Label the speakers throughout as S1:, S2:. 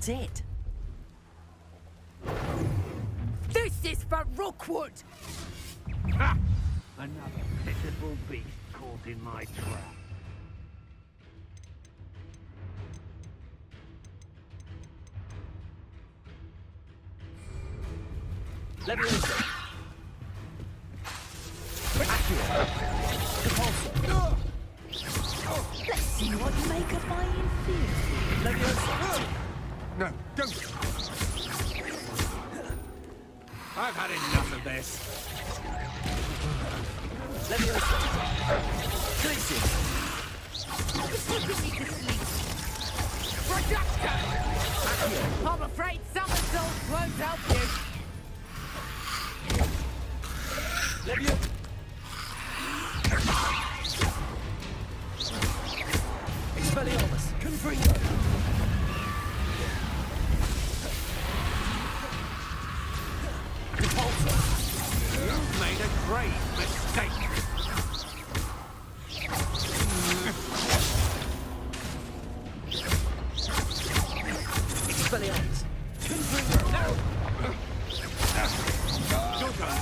S1: That's it.
S2: This is for Rookwood!
S3: Ha! Another pitiful beast caught in my trap.
S1: Leviosa. Accio. Repulsor. Let's see what you make of my inferior. Leviosa.
S3: No, don't! I've had enough of this.
S1: Leviosa. Glacius.
S2: Putting me to sleep. Projector!
S1: Accio.
S2: I'm afraid somersaults won't help you.
S1: Leviosa. Expelliarmus. Confringo. Repulsor.
S3: You've made a grave mistake.
S1: Expelliarmus. Confringo.
S3: No! You're done.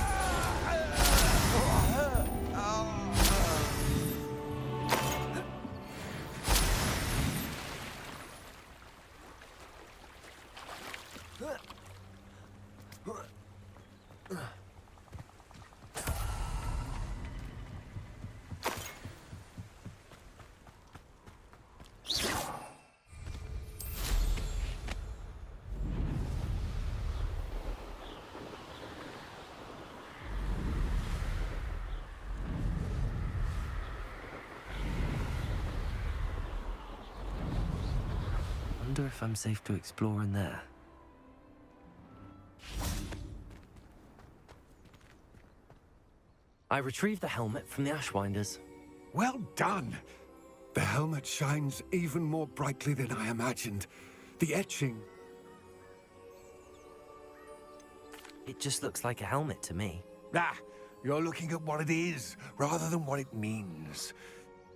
S1: Wonder if I'm safe to explore in there. I retrieved the helmet from the Ashwinders.
S4: Well done! The helmet shines even more brightly than I imagined. The etching...
S1: It just looks like a helmet to me.
S4: Ah, you're looking at what it is, rather than what it means.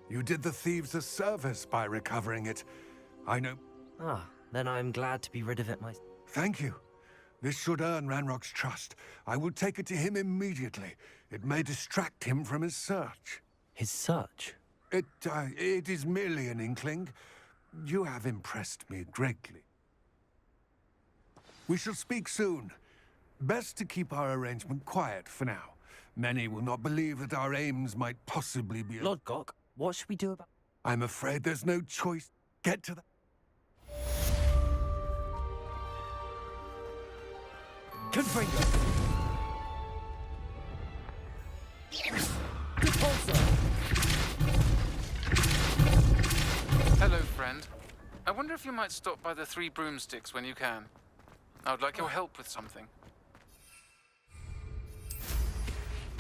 S4: You did the thieves a service by recovering it. I know...
S1: Ah, then I'm glad to be rid of it myself.
S4: Thank you. This should earn Ranrock's trust. I will take it to him immediately. It may distract him from his search.
S1: His search?
S4: It is merely an inkling. You have impressed me greatly. We shall speak soon. Best to keep our arrangement quiet for now. Many will not believe that our aims might possibly be...
S1: Lodgok, what should we do about...
S4: I'm afraid there's no choice. Get to the...
S1: Confringo. Repulsor.
S5: Hello, friend. I wonder if you might stop by the Three Broomsticks when you can. I would like your help with something.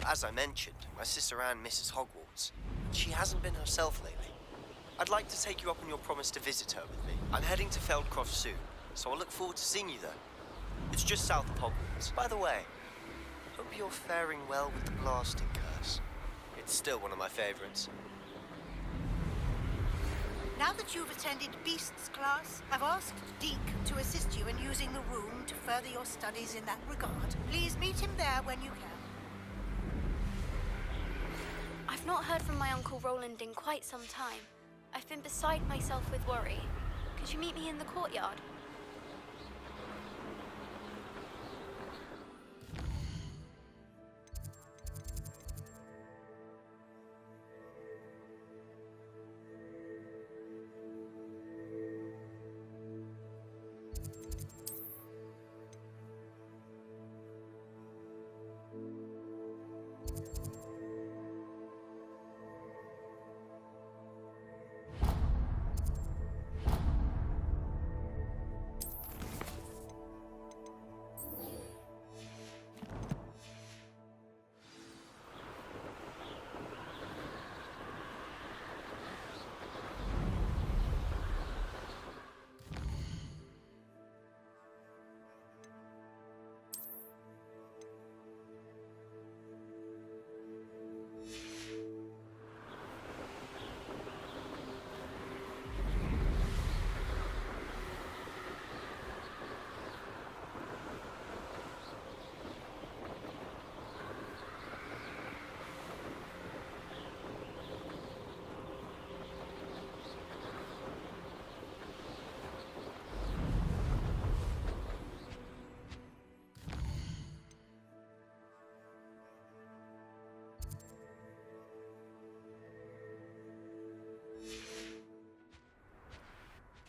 S6: As I mentioned, my sister Anne misses Hogwarts. She hasn't been herself lately. I'd like to take you up on your promise to visit her with me. I'm heading to Feldcroft soon, so I'll look forward to seeing you there. It's just south of Hogwarts. By the way, hope you're faring well with the blasting curse. It's still one of my favorites.
S7: Now that you've attended Beasts class, I've asked Deke to assist you in using the room to further your studies in that regard. Please meet him there when you can.
S8: I've not heard from my Uncle Roland in quite some time. I've been beside myself with worry. Could you meet me in the courtyard?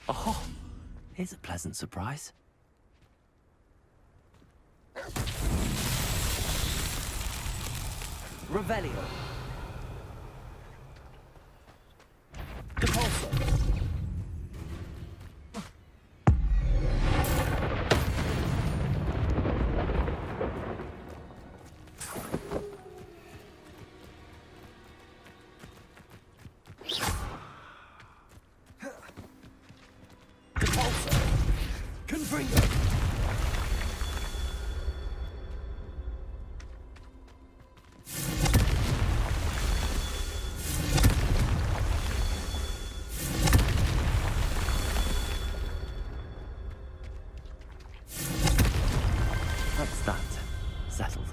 S1: Oh, here's a pleasant surprise. Revelio. Depulso. Depulso. Confringo. That's that. Settled.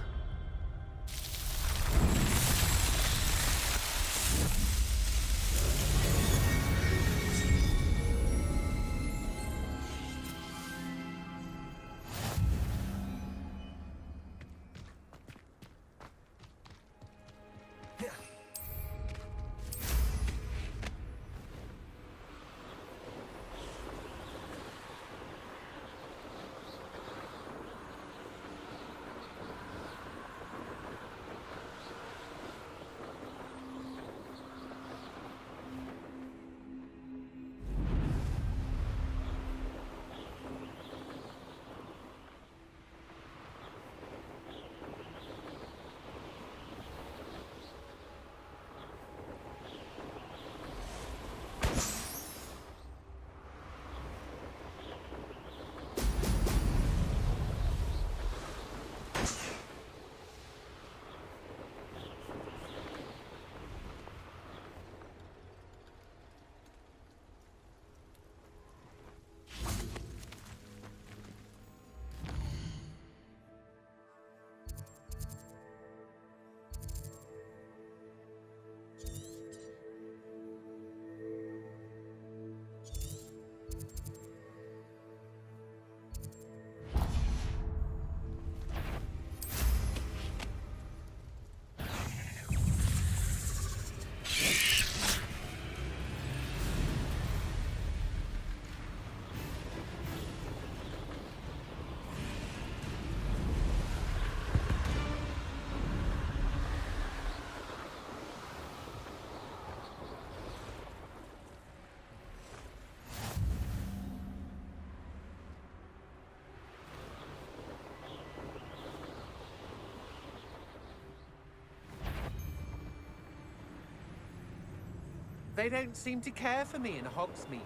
S3: They don't seem to care for me in Hogsmeade.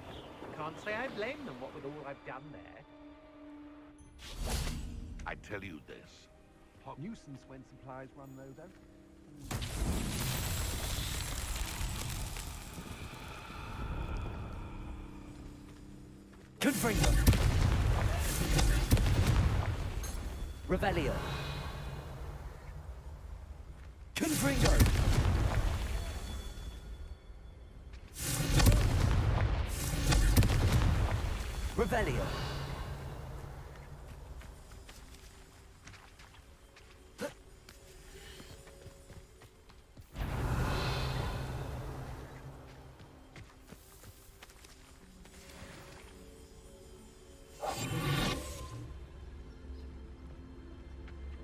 S3: Can't say I blame them, what with all I've done there.
S9: I tell you this.
S3: Nuisance when supplies run low, though.
S1: Confringo. Revelio. Confringo. Revelio.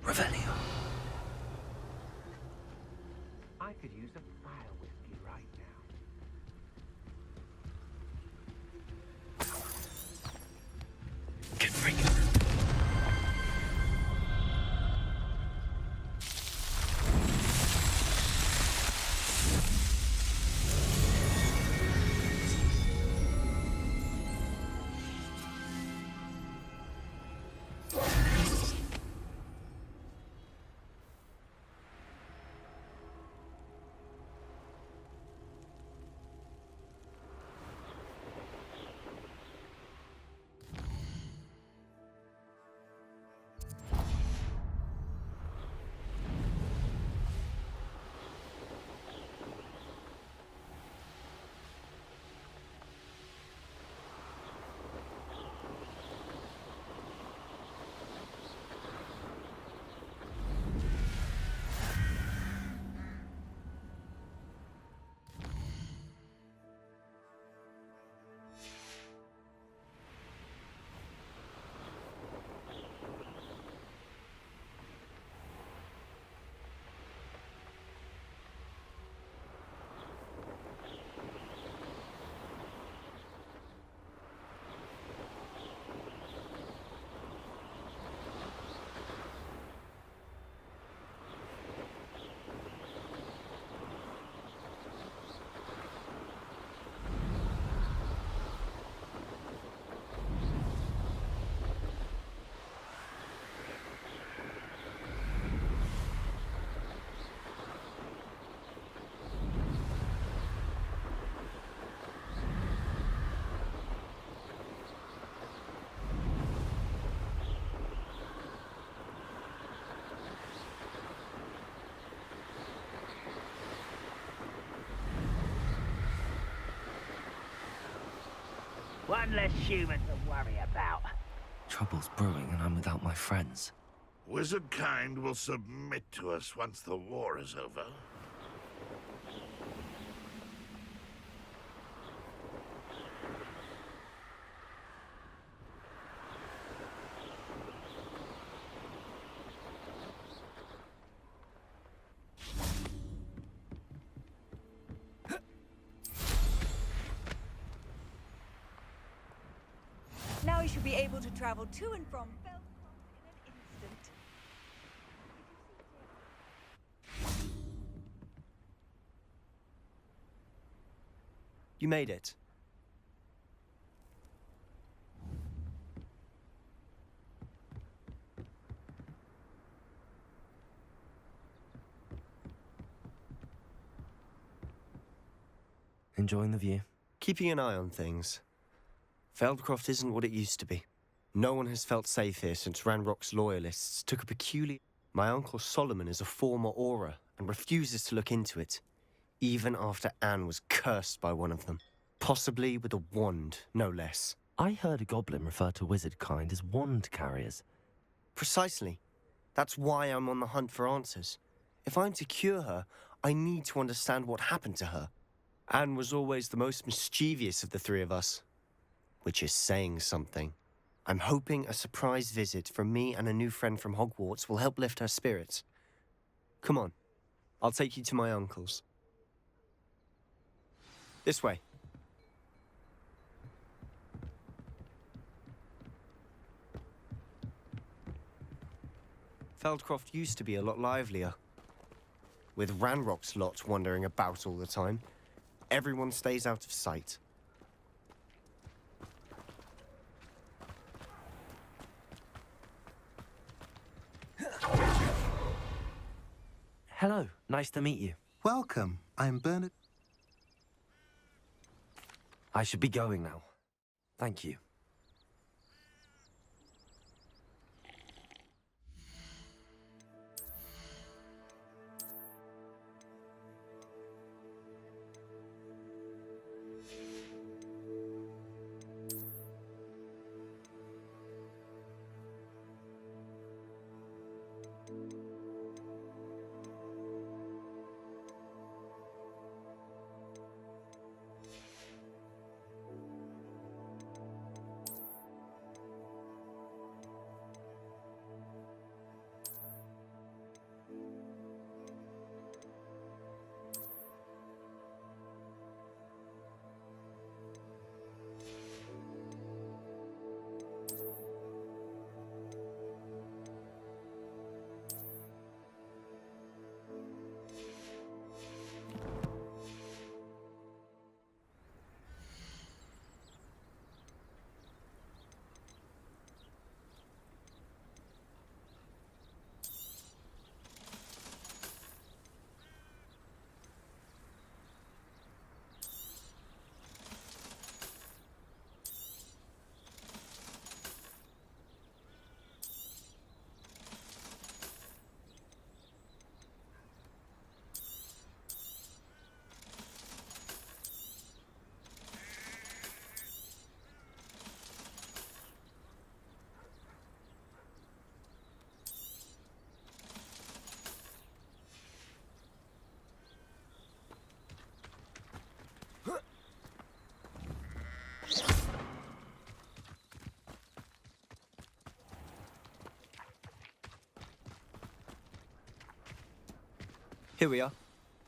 S1: Revelio.
S3: I could use a fire whiskey right now.
S10: One less human to worry about.
S1: Trouble's brewing and I'm without my friends.
S9: Wizard kind will submit to us once the war is over.
S11: Now you should be able to travel to and from Feldcroft in an instant.
S6: You made it.
S1: Enjoying the view?
S6: Keeping an eye on things. Feldcroft isn't what it used to be. No one has felt safe here since Ranrock's loyalists took a peculiar... My uncle Solomon is a former Auror and refuses to look into it, even after Anne was cursed by one of them. Possibly with a wand, no less.
S1: I heard a goblin refer to wizard kind as wand carriers.
S6: Precisely. That's why I'm on the hunt for answers. If I'm to cure her, I need to understand what happened to her. Anne was always the most mischievous of the three of us. Which is saying something. I'm hoping a surprise visit from me and a new friend from Hogwarts will help lift her spirits. Come on, I'll take you to my uncle's. This way. Feldcroft used to be a lot livelier. With Ranrock's lot wandering about all the time, everyone stays out of sight.
S1: Hello, nice to meet you.
S12: Welcome, I'm Bernard.
S1: I should be going now. Thank you.
S6: Here we are.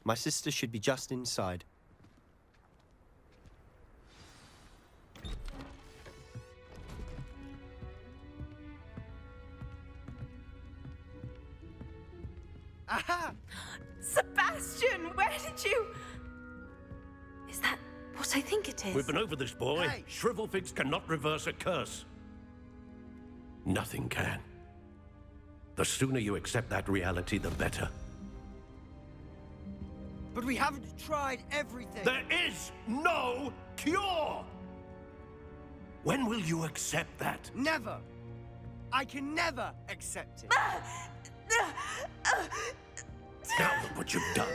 S6: My sister should be just inside.
S11: Aha! Sebastian, where did you...
S13: Is that what I think it is?
S14: We've been over this, boy.
S11: Hey.
S14: Shrivelfigs cannot reverse a curse. Nothing can. The sooner you accept that reality, the better.
S15: But we haven't tried everything.
S14: There is no cure! When will you accept that?
S15: Never. I can never accept it.
S14: Now look what you've done.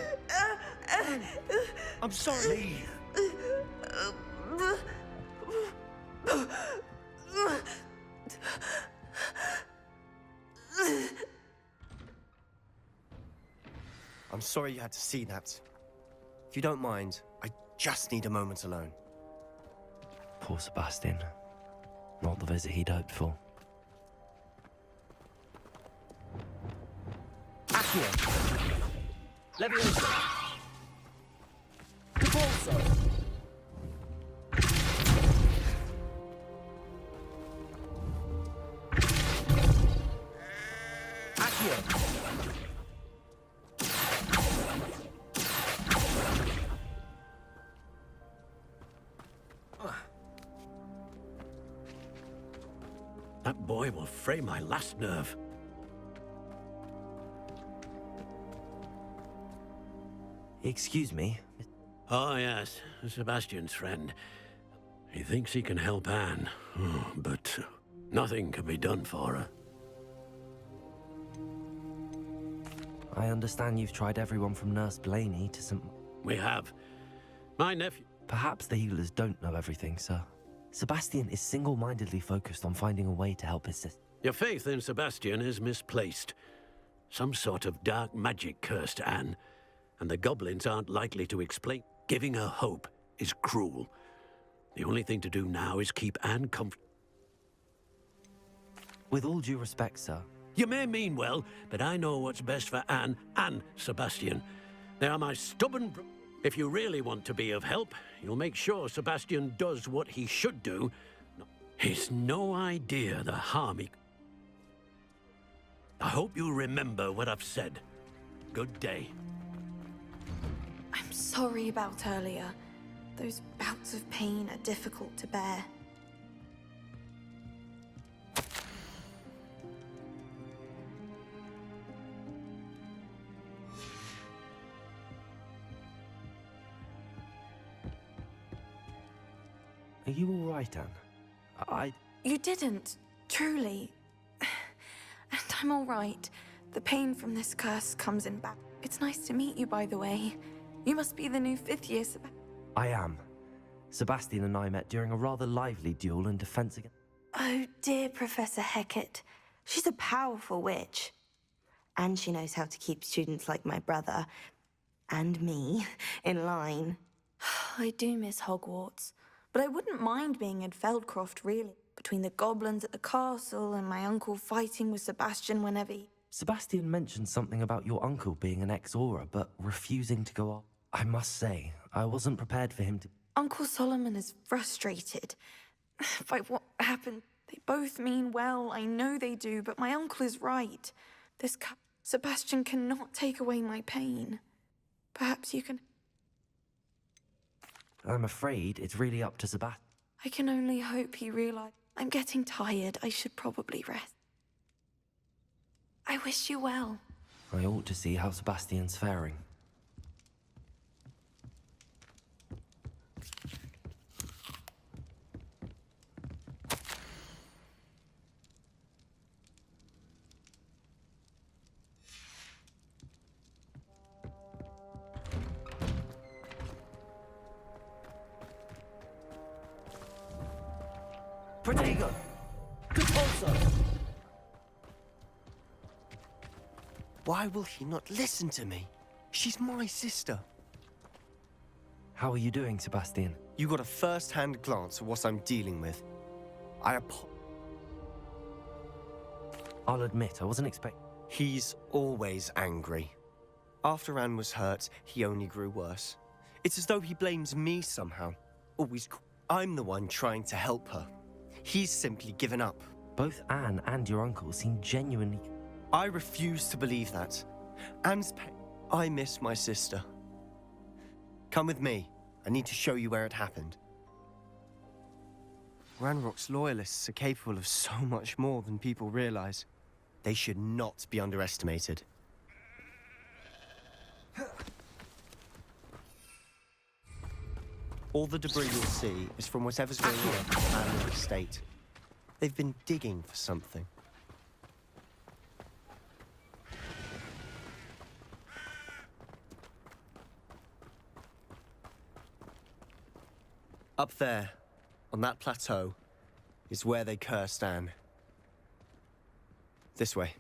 S6: I'm sorry.
S14: Leave.
S6: I'm sorry you had to see that. If you don't mind, I just need a moment alone.
S1: Poor Sebastian. Not the visit he'd hoped for.
S16: Accio. Levioso. Capulso. Accio.
S14: That boy will fray my last nerve.
S1: Excuse me?
S14: Oh, yes. Sebastian's friend. He thinks he can help Anne, but nothing can be done for her.
S1: I understand you've tried everyone from Nurse Blaney to some...
S14: We have. My nephew...
S1: Perhaps the healers don't know everything, sir. Sebastian is single-mindedly focused on finding a way to help his sister.
S14: Your faith in Sebastian is misplaced. Some sort of dark magic cursed Anne, and the goblins aren't likely to explain. Giving her hope is cruel. The only thing to do now is keep Anne comfortable.
S1: With all due respect, sir.
S14: You may mean well, but I know what's best for Anne and Sebastian. They are my stubborn... If you really want to be of help, you'll make sure Sebastian does what he should do. He's no idea the harm he... I hope you remember what I've said. Good day.
S13: I'm sorry about earlier. Those bouts of pain are difficult to bear.
S1: Are you all right, Anne?
S13: You didn't, truly. And I'm all right. The pain from this curse comes in back. It's nice to meet you, by the way. You must be the new 5th year
S1: I am. Sebastian and I met during a rather lively duel in defense against...
S17: Oh, dear Professor Hecat. She's a powerful witch. And she knows how to keep students like my brother, and me, in line.
S13: I do miss Hogwarts, but I wouldn't mind being in Feldcroft, really. Between the goblins at the castle and my uncle fighting with Sebastian whenever he...
S1: Sebastian mentioned something about your uncle being an ex-Auror, but refusing to go off. I must say, I wasn't prepared for him to...
S13: Uncle Solomon is frustrated by what happened. They both mean well, I know they do, but my uncle is right. Sebastian cannot take away my pain. Perhaps you can...
S1: I'm afraid it's really up to Sebastian.
S13: I can only hope he realizes. I'm getting tired. I should probably rest. I wish you well.
S1: I ought to see how Sebastian's faring.
S16: Protego! Capulso!
S6: Why will he not listen to me? She's my sister.
S1: How are you doing, Sebastian?
S6: You got a first-hand glance at what I'm dealing with.
S1: I'll admit, I wasn't expecting...
S6: He's always angry. After Anne was hurt, he only grew worse. It's as though he blames me somehow. I'm the one trying to help her. He's simply given up.
S1: Both Anne and your uncle seem genuinely...
S6: I refuse to believe that. Anne's pain... I miss my sister. Come with me. I need to show you where it happened. Ranrock's loyalists are capable of so much more than people realize. They should not be underestimated. All the debris you'll see is from whatever's going on at the Ranrock estate. They've been digging for something. Up there, on that plateau, is where they cursed Anne. This way.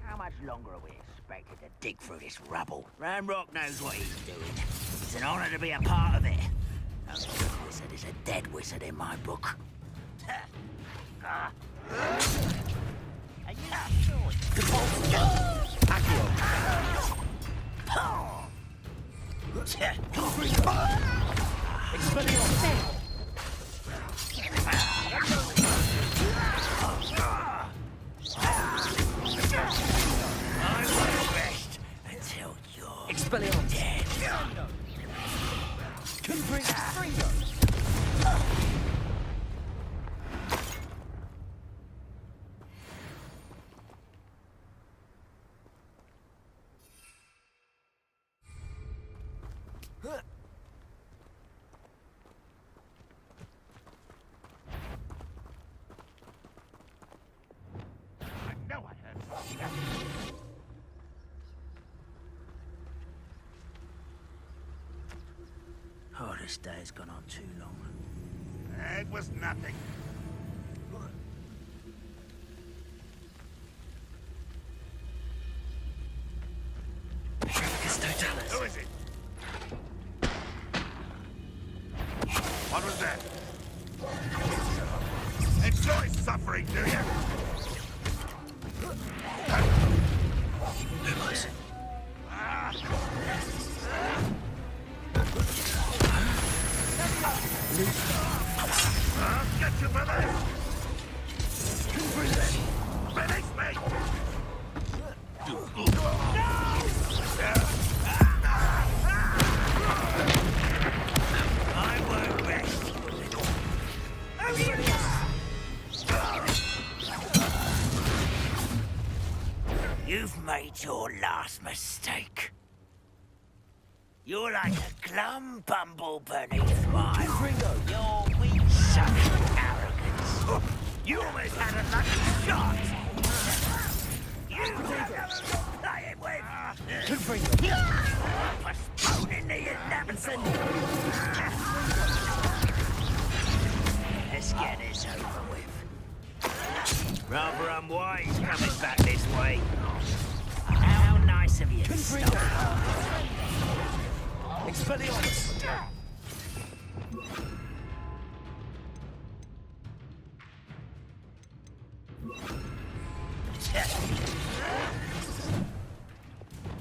S10: How much longer are we expected to dig through this rubble? Ramrock knows what he's doing. It's an honor to be a part of it. A good wizard is a dead wizard in my book.
S2: I won't rest until you're dead.
S10: Oh, this day has gone on too long.
S9: It was nothing. Who is it? What was that? Enjoy suffering, do you? I'll get you for this! Finish me!
S10: I won't rest. You've made your last mistake. You're like a glum bumble beneath mine. Your weak sucking arrogance. You almost had a lucky shot. You never playing with. Postponing the inevitable. Let's get this over with. Rather unwise coming back this way. How nice of you to stop.
S16: Expelliarmus!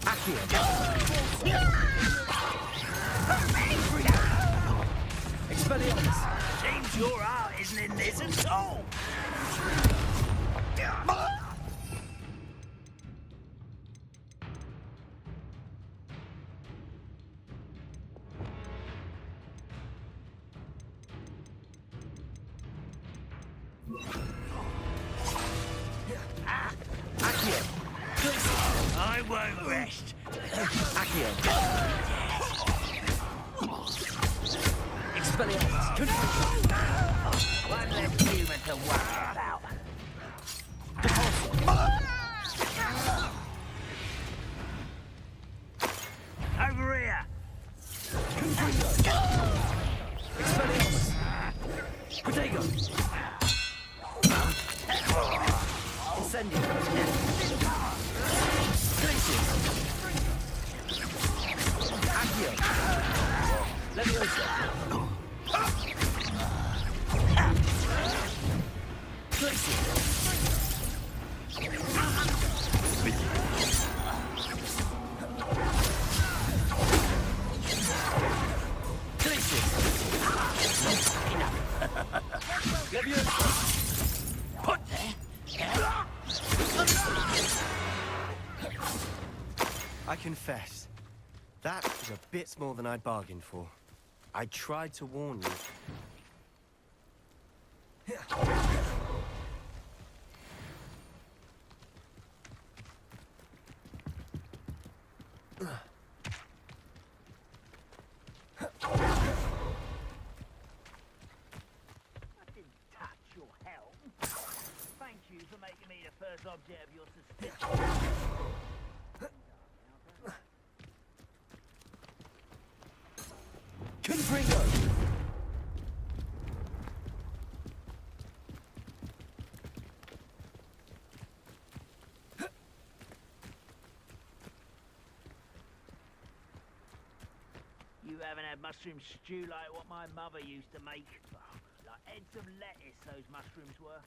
S16: Accio! Expelliarmus!
S10: Seems your art isn't in this at all. I won't rest.
S16: Accio! Expelliarmus!
S10: One less human to worry about. Over here!
S16: Expelliarmus! Protego! Incendio! Glacius! Accio! Leviosa! Glacius!
S10: Put there!
S6: I confess, that was a bit more than I'd bargained for. I tried to warn you.
S10: Thank you for making me deserve your suspicion.
S16: Confringo!
S10: You haven't had mushroom stew like what my mother used to make. Oh, like heads of lettuce, those mushrooms were.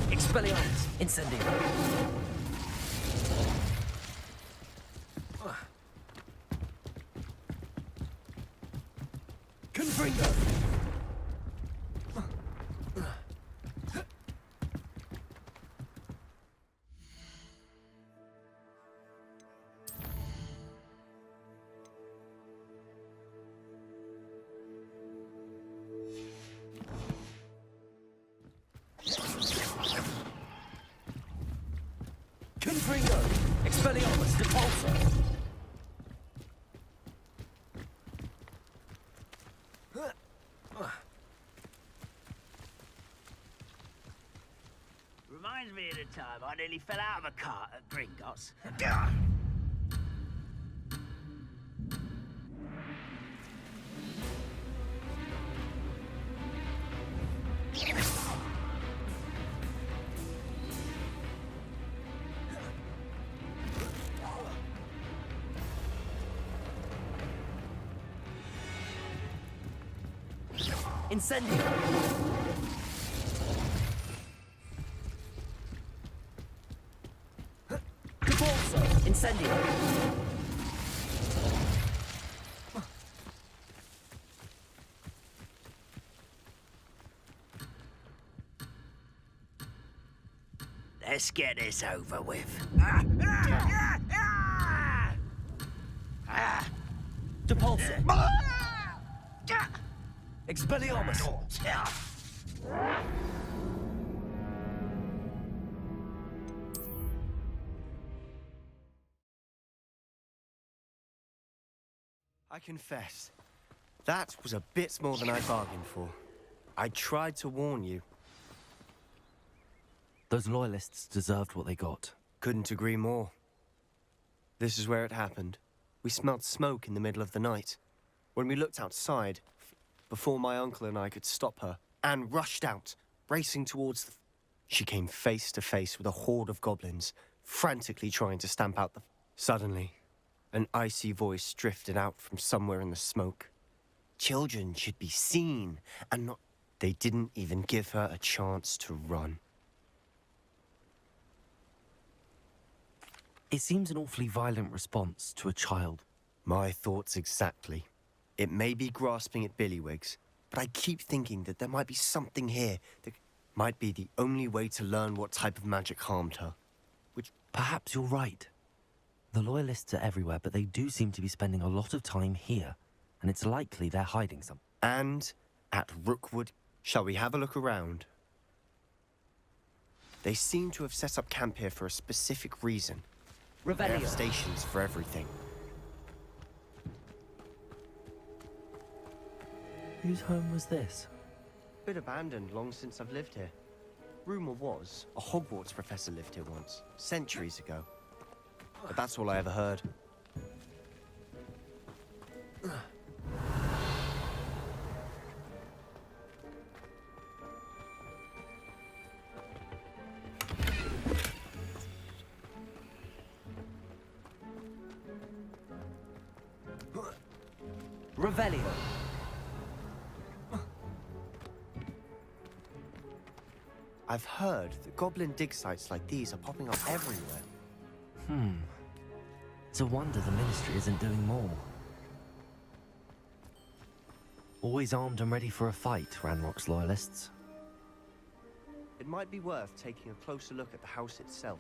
S16: Expelliarmus! Incendio! Confringo! Confringo! Expelliarmus! Depulso!
S10: Reminds me of the time I nearly fell out of a cart at Gringotts.
S16: Incendio! Depulso! Incendio!
S10: Let's get this over with.
S16: Depulso! Expelliarmus!
S6: I confess, that was a bit more than I bargained for. I tried to warn you.
S1: Those loyalists deserved what they got.
S6: Couldn't agree more. This is where it happened. We smelled smoke in the middle of the night. When we looked outside, before my uncle and I could stop her, Anne rushed out, racing towards the... She came face to face with a horde of goblins, frantically trying to stamp out the... Suddenly, an icy voice drifted out from somewhere in the smoke. Children should be seen and not... They didn't even give her a chance to run.
S1: It seems an awfully violent response to a child.
S6: My thoughts exactly. It may be grasping at Billywigs, but I keep thinking that there might be something here that might be the only way to learn what type of magic harmed her. Which...
S1: Perhaps you're right. The loyalists are everywhere, but they do seem to be spending a lot of time here, and it's likely they're hiding something.
S6: And at Rookwood, shall we have a look around? They seem to have set up camp here for a specific reason. They have stations for everything.
S1: Whose home was this?
S6: Been abandoned long since I've lived here. Rumour was, a Hogwarts professor lived here once, centuries ago. But that's all I ever heard.
S16: Revelio.
S6: I've heard that goblin dig sites like these are popping up everywhere.
S1: It's a wonder the Ministry isn't doing more. Always armed and ready for a fight, Ranrock's loyalists.
S6: It might be worth taking a closer look at the house itself.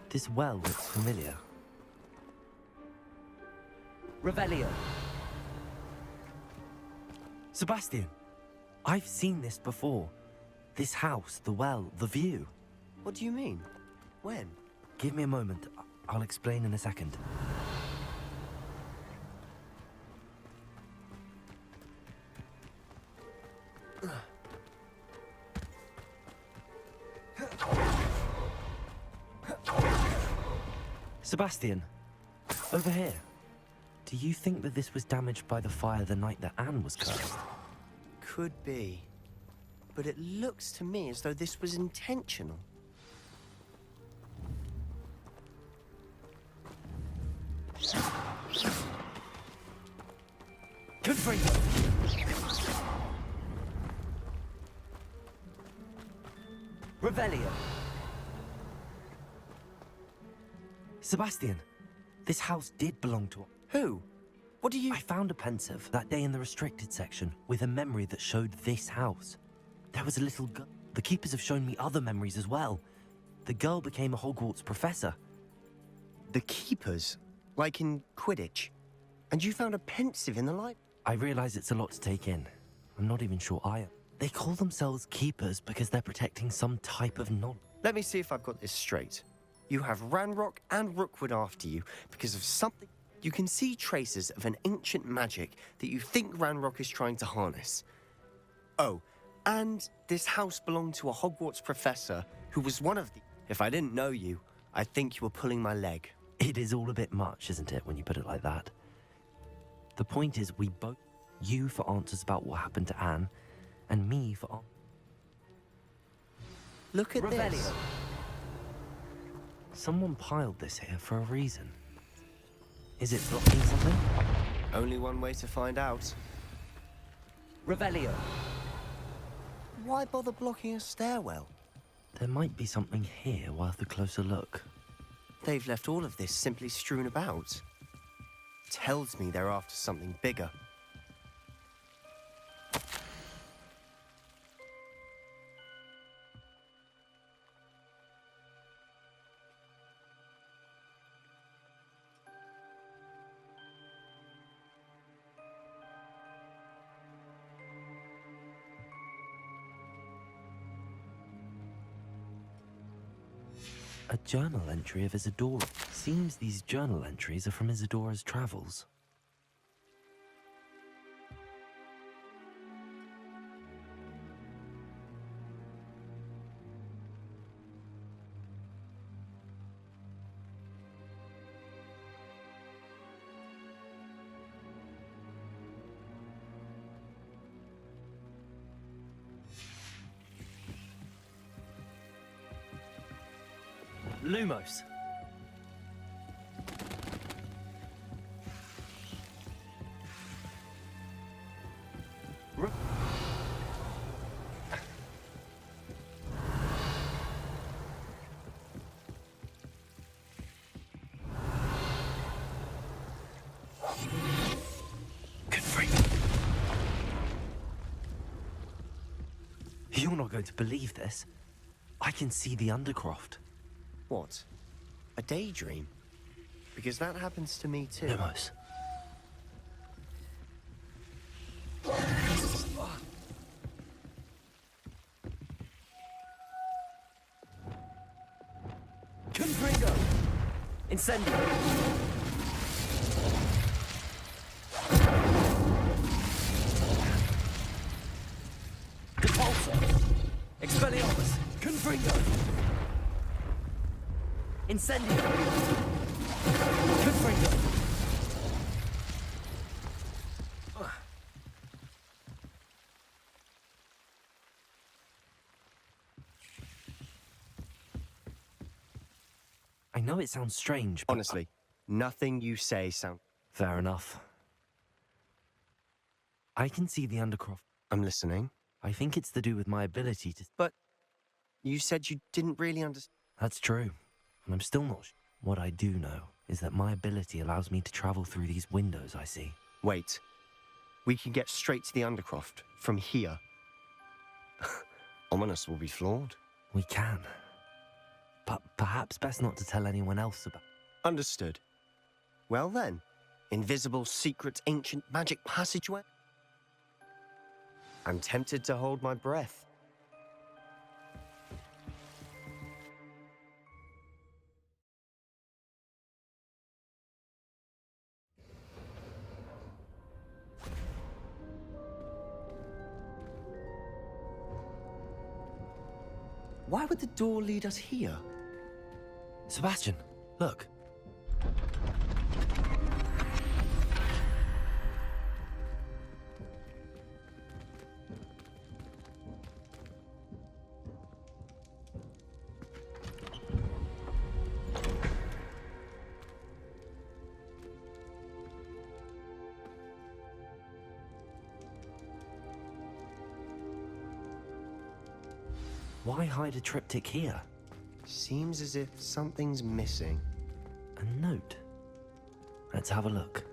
S1: This well looks familiar.
S16: Revelio.
S1: Sebastian! I've seen this before. This house, the well, the view.
S6: What do you mean? When?
S1: Give me a moment. I'll explain in a second. Sebastian, over here. Do you think that this was damaged by the fire the night that Anne was cursed?
S6: Could be. But it looks to me as though this was intentional.
S16: Confringo! Revelio!
S1: Sebastian, this house did belong to...
S6: Who? What do you...
S1: I found a pensive that day in the restricted section with a memory that showed this house. There was a little girl. The keepers have shown me other memories as well. The girl became a Hogwarts professor.
S6: The keepers? Like in Quidditch? And you found a pensive in the light?
S1: I realize it's a lot to take in. I'm not even sure I am. They call themselves keepers because they're protecting some type of knowledge.
S6: Let me see if I've got this straight. You have Ranrock and Rookwood after you because of something. You can see traces of an ancient magic that you think Ranrock is trying to harness. Oh, and this house belonged to a Hogwarts professor who was one of the... If I didn't know you, I'd think you were pulling my leg.
S1: It is all a bit much, isn't it, when you put it like that? The point is, we both... You for answers about what happened to Anne, and me for...
S6: Look at
S16: Revelio.
S6: this.
S1: Someone piled this here for a reason. Is it blocking something?
S6: Only one way to find out.
S16: Revelio.
S6: Why bother blocking a stairwell?
S1: There might be something here worth a closer look.
S6: They've left all of this simply strewn about. Tells me they're after something bigger.
S1: A journal entry of Isadora. Seems these journal entries are from Isadora's travels.
S16: Lumos.
S1: You're not going to believe this. I can see the Undercroft.
S6: What? A daydream? Because that happens to me too.
S1: Lumos.
S16: Confringo. Incendio. Depulso. Expelliarmus. Confringo. Incendio. Confringo.
S1: I know it sounds strange, but...
S6: Honestly, nothing you say sounds...
S1: Fair enough. I can see the Undercroft.
S6: I'm listening.
S1: I think it's to do with my ability to...
S6: But you said you didn't really understand.
S1: That's true. And I'm still not sure. What I do know is that my ability allows me to travel through these windows I see.
S6: Wait. We can get straight to the Undercroft from here. Ominous will be flawed.
S1: We can. But perhaps best not to tell anyone else about...
S6: Understood. Well then, invisible, secret, ancient magic passageway? I'm tempted to hold my breath. Why would the door lead us here?
S1: Sebastian, look. Why hide a triptych here?
S6: Seems as if something's missing.
S1: A note. Let's have a look.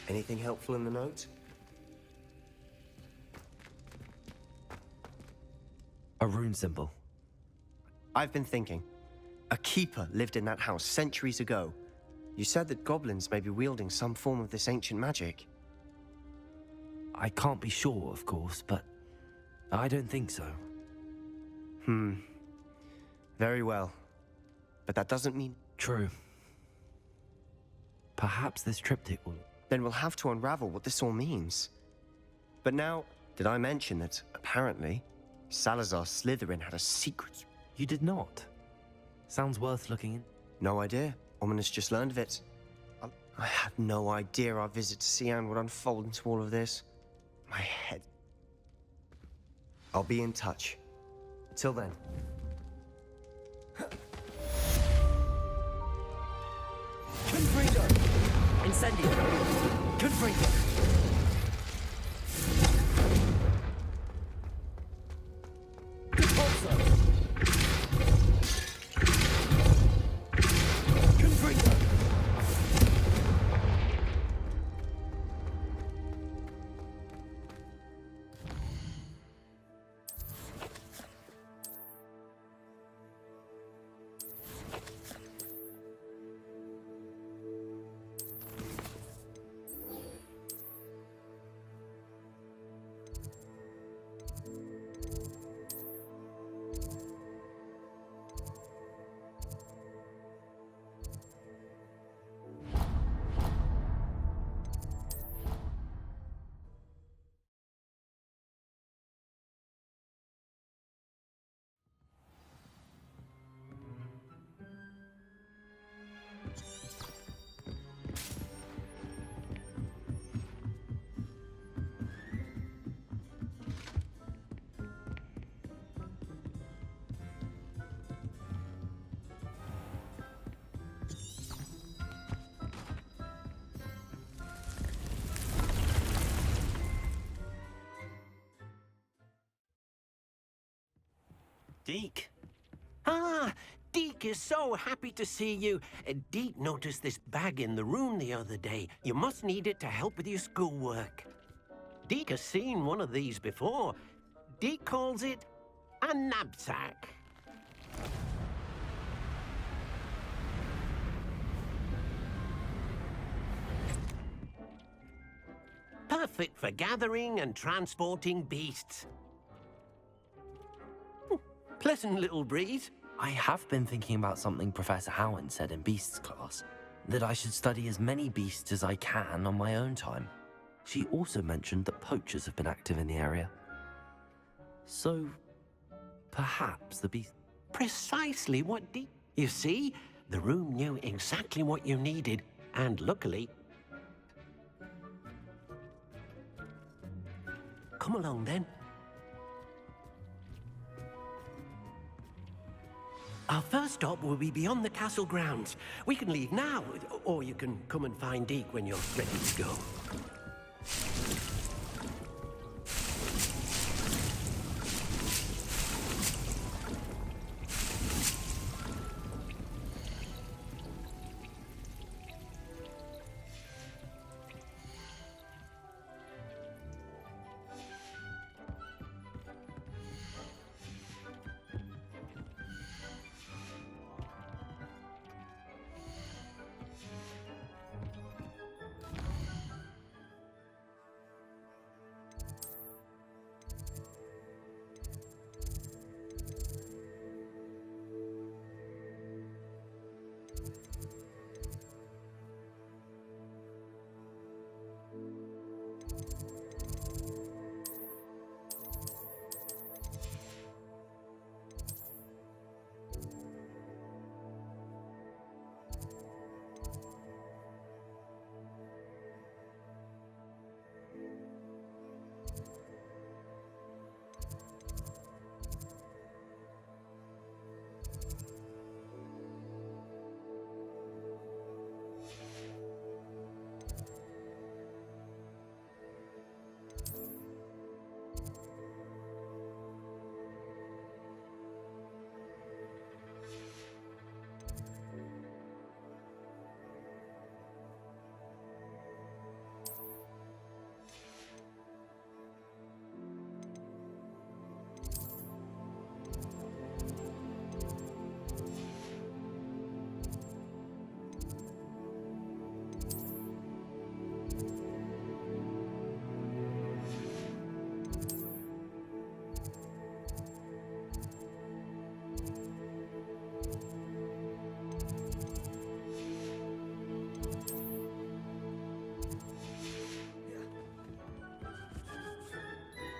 S6: Anything helpful in the note?
S1: A rune symbol.
S6: I've been thinking. A keeper lived in that house centuries ago. You said that goblins may be wielding some form of this ancient magic.
S1: I can't be sure, of course, but I don't think so.
S6: Very well. But that doesn't mean...
S1: True. Perhaps this triptych will...
S6: Then we'll have to unravel what this all means. But now, did I mention that, apparently, Salazar Slytherin had a secret...
S1: You did not. Sounds worth looking in.
S6: No idea. Ominous just learned of it. I had no idea our visit to Cian would unfold into all of this. My head... I'll be in touch. Till then.
S16: Confringo! Incendio! Confringo! Repulso! Confringo!
S14: Deke. Ah, Deke is so happy to see you. Deke noticed this bag in the room the other day. You must need it to help with your schoolwork. Deke has seen one of these before. Deke calls it a knapsack. Perfect for gathering and transporting beasts. Pleasant little breeze.
S1: I have been thinking about something Professor Howard said in Beasts class, that I should study as many beasts as I can on my own time. She also mentioned that poachers have been active in the area. So, perhaps the beast...
S14: Precisely what You see, the room knew exactly what you needed, and luckily... Come along, then. Our first stop will be beyond the castle grounds. We can leave now, or you can come and find Deke when you're ready to go.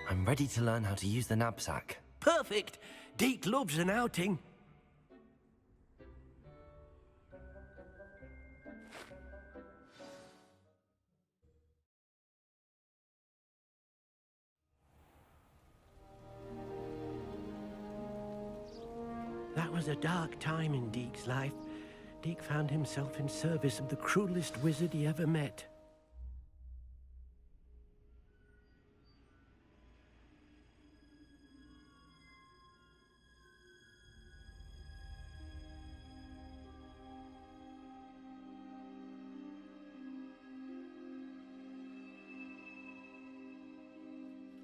S1: I'm ready to learn how to use the knapsack.
S16: Perfect! Deke loves an outing. That was a dark time in Deke's life. Deke found himself in service of the cruelest wizard he ever met.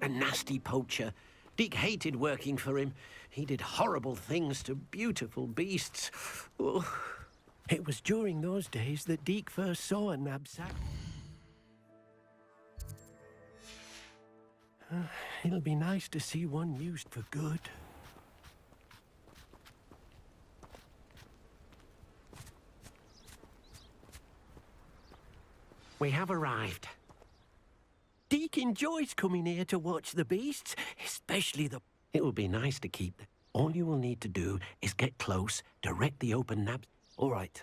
S16: A nasty poacher. Deke hated working for him. He did horrible things to beautiful beasts. Oh. It was during those days that Deke first saw a knapsack. It'll be nice to see one used for good. We have arrived. Deke enjoys coming here to watch the beasts, especially the... It will be nice to keep them. All you will need to do is get close, direct the open nabs.
S1: All right.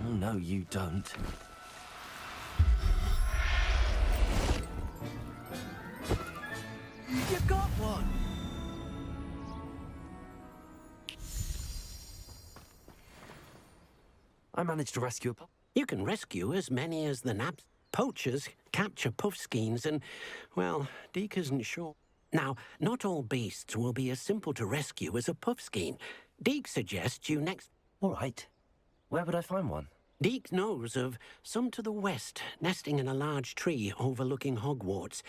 S1: Oh, no, you don't.
S16: You got one!
S1: I managed to rescue a pup.
S14: You can rescue as many as the nabs. Poachers capture puffskeins and, well, Deke isn't sure. Now, not all beasts will be as simple to rescue as a puffskein. Deke suggests you next...
S1: All right. Where would I find one?
S14: Deke knows of some to the west, nesting in a large tree overlooking Hogwarts.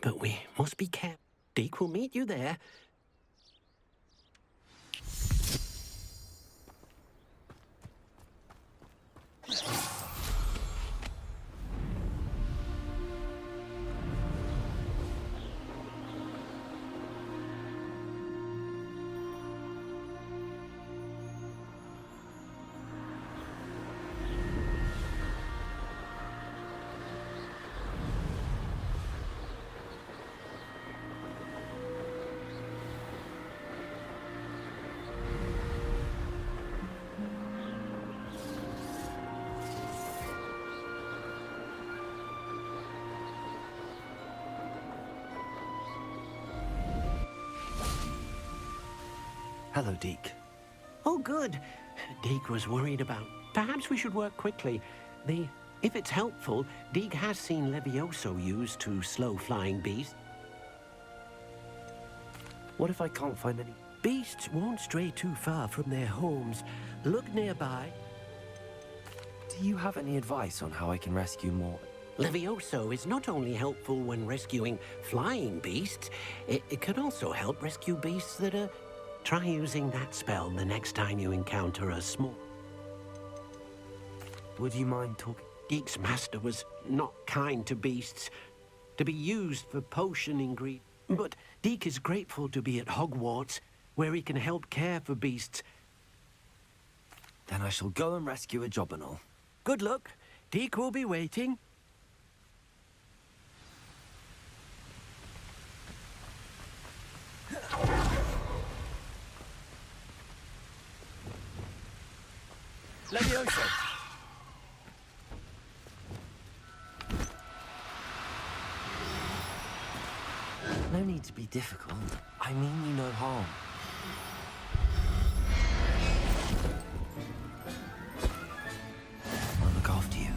S14: But we must be careful. Deke will meet you there.
S1: Hello, Deke.
S14: Oh, good. Deke was worried about... Perhaps we should work quickly. If it's helpful, Deke has seen Levioso used to slow flying beasts.
S1: What if I can't find any?
S16: Beasts won't stray too far from their homes. Look nearby.
S1: Do you have any advice on how I can rescue more?
S14: Levioso is not only helpful when rescuing flying beasts, it can also help rescue beasts that are... Try using that spell the next time you encounter a small...
S1: Would you mind talking?
S14: Deke's master was not kind to beasts, to be used for potion ingredients. But Deke is grateful to be at Hogwarts, where he can help care for beasts.
S1: Then I shall go and rescue a Jobberknoll.
S16: Good luck. Deke will be waiting. Levioso.
S1: No need to be difficult. I mean you no harm. I'll look after you.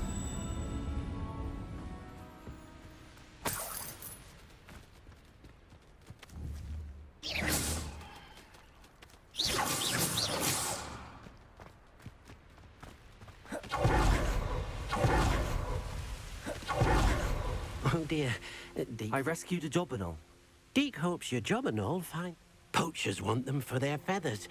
S14: Oh dear, Deke.
S1: I rescued a Jobberknoll.
S14: Deke hopes your Jobberknoll find... Poachers want them for their feathers,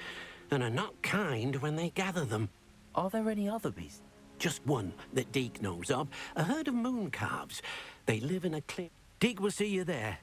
S14: and are not kind when they gather them.
S1: Are there any other beasts?
S14: Just one that Deke knows of, a herd of moon calves. They live in a cliff. Deke will see you there.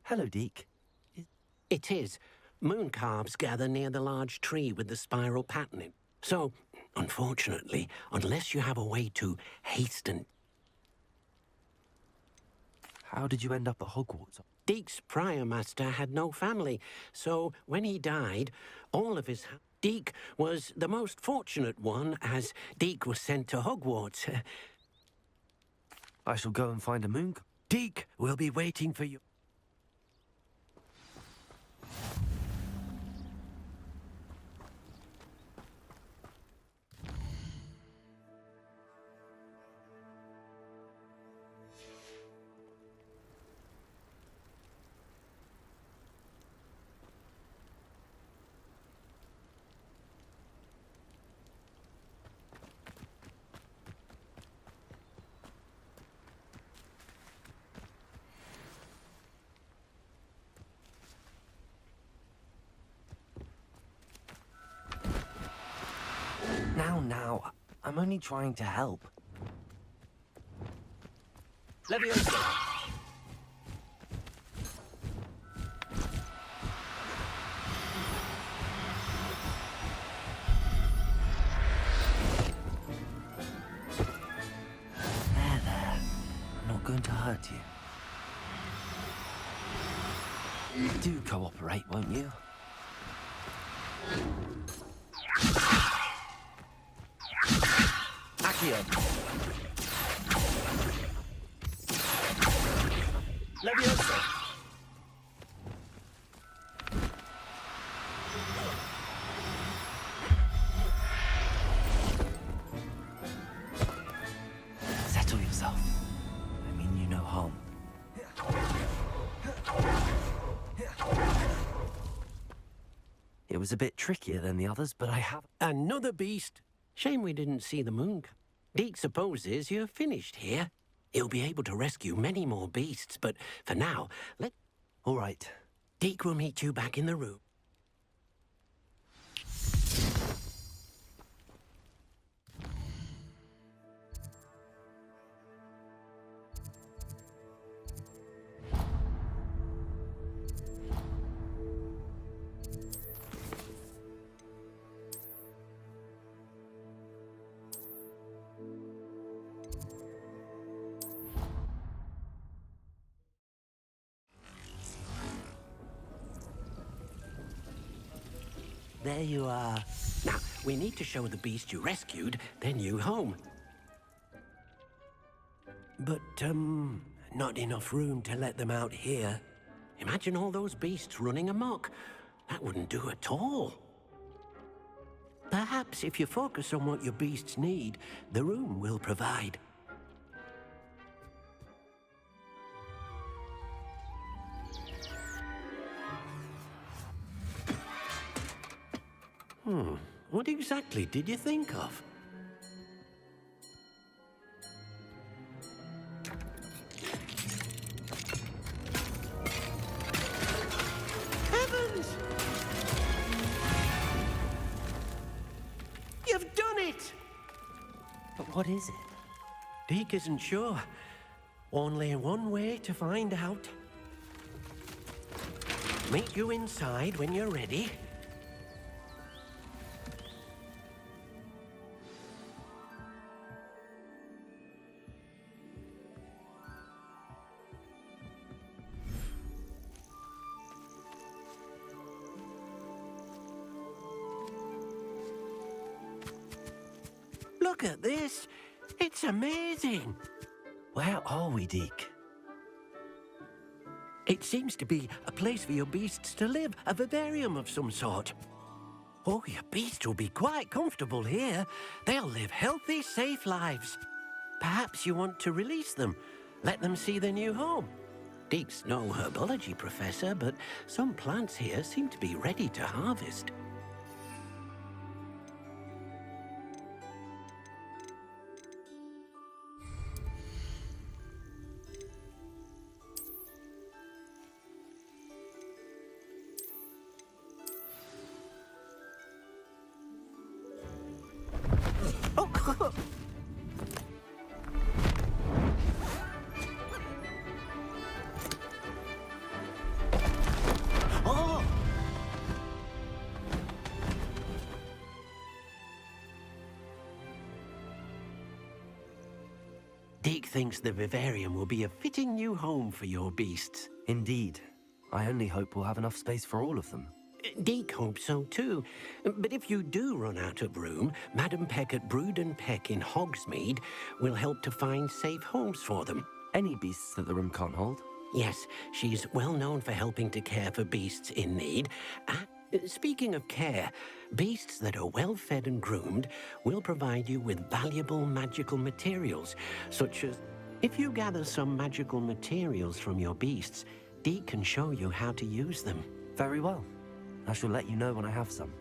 S1: Hello, Deke.
S14: It is. Moon calves gather near the large tree with the spiral patterning. So, unfortunately, unless you have a way to hasten...
S1: How did you end up at Hogwarts?
S14: Deke's prior master had no family, so when he died, all of his... Deke was the most fortunate one, as Deke was sent to Hogwarts.
S1: I shall go and find a moon.
S14: Deke will be waiting for you.
S1: Now, I'm only trying to help.
S14: Leviosa!
S1: There. I'm not going to hurt you. Do cooperate, won't you? Accio.
S14: Leviosa!
S1: Settle yourself. I mean you no harm. It was a bit trickier than the others, but I have...
S14: Another beast? Shame we didn't see the moon. Deke supposes you're finished here. He'll be able to rescue many more beasts, but for now,
S1: All right.
S14: Deke will meet you back in the room.
S1: There you are.
S14: Now, we need to show the beast you rescued their new home. But, not enough room to let them out here. Imagine all those beasts running amok. That wouldn't do at all. Perhaps if you focus on what your beasts need, the room will provide. What exactly did you think of? Heavens! You've done it!
S1: But what is it?
S14: Deke isn't sure. Only one way to find out. Meet you inside when you're ready.
S16: Look at this. It's amazing.
S1: Where are we, Deke?
S16: It seems to be a place for your beasts to live, a vivarium of some sort. Oh, your beasts will be quite comfortable here. They'll live healthy, safe lives. Perhaps you want to release them, let them see their new home. Deke's no herbology professor, but some plants here seem to be ready to harvest. Deke thinks the vivarium will be a fitting new home for your beasts.
S1: Indeed. I only hope we'll have enough space for all of them.
S16: Deke hopes so too. But if you do run out of room, Madam Peck at Brood and Peck in Hogsmeade will help to find safe homes for them.
S1: Any beasts that the room can't hold?
S16: Yes, she's well known for helping to care for beasts in need. Speaking of care, beasts that are well fed and groomed will provide you with valuable magical materials, such as if you gather some magical materials from your beasts, Deke can show you how to use them.
S1: Very well. I shall let you know when I have some.